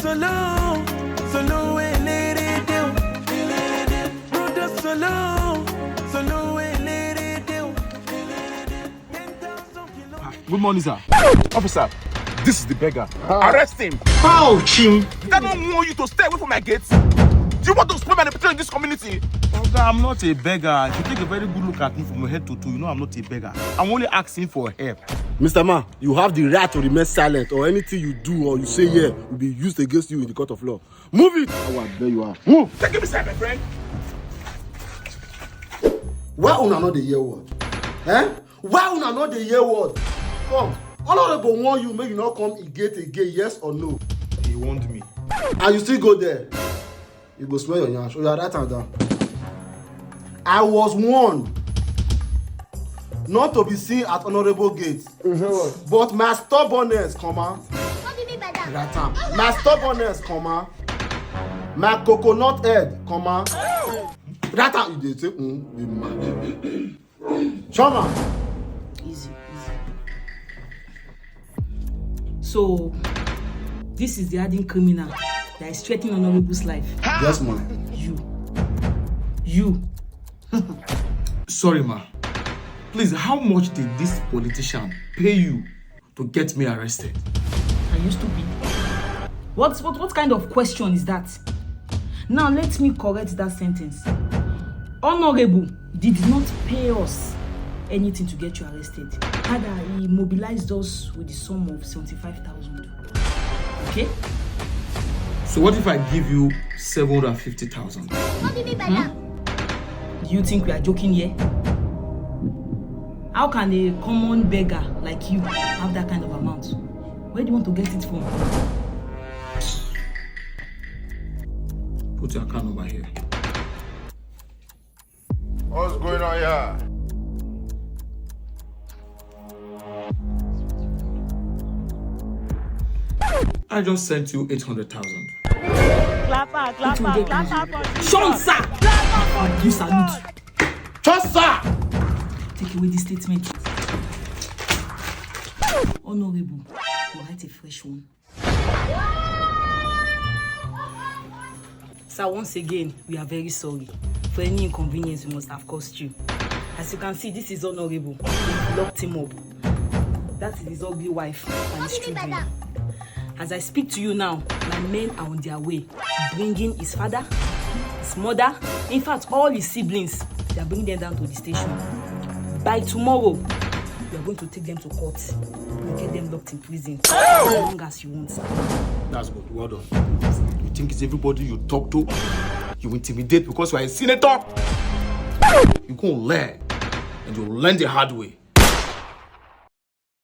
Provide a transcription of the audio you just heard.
solo, solo and let it do. Brother solo, solo and let it do. Good morning, sir. Officer, this is the beggar. Arrest him. Ouch! Did I not warn you to stay away from my gates? Do you want to spoil my reputation in this community? Okay, I'm not a beggar. If you take a very good look at me from head to toe, you know I'm not a beggar. I'm only asking for help. Mr. Man, you have the right to remain silent, or anything you do or you say here will be used against you in the court of law. Move it! Oh, there you are. Move! Take him aside, my friend. Why una not the year word? Eh? Why una not the year word? Come, honorable warn you, may you not come gate again, yes or no? He warned me. And you still go there. You go smell your yansh. Oh, yeah, write am down. I was warned not to be seen at honorable gate. But my stubbornness, comma. What do you mean by that? Write am. My stubbornness, comma. My coconut head, comma. Write am. You dey say, be mad. Choma. Easy. So, this is the hardened criminal that is threatening Honorable's life. Yes, ma'am. You. Sorry, ma. Please, how much did this politician pay you to get me arrested? Are you stupid? What kind of question is that? Now let me correct that sentence. Honorable did not pay us anything to get you arrested. Rather, he mobilized us with the sum of 75,000. Okay? So what if I give you 750,000? What do you mean by that? Do you think we are joking here? How can a common beggar like you have that kind of amount? Where do you want to get it from? Put your account over here. What's going on here? I just sent you 800,000. Clapper for Sean, sir! You salute. Just sir! Take away this statement. Honorable, we'll write a fresh one. Sir, once again, we are very sorry for any inconvenience we must have caused you. As you can see, this is Honorable. We locked him up. That is his ugly wife and his children. As I speak to you now, my men are on their way, bringing his father, his mother, in fact, all his siblings. They are bringing them down to the station. By tomorrow, we are going to take them to court and get them locked in prison as long as you want. That's good. Well done. You think it's everybody you talk to? You intimidate because you are a senator? You go learn, and you'll learn the hard way.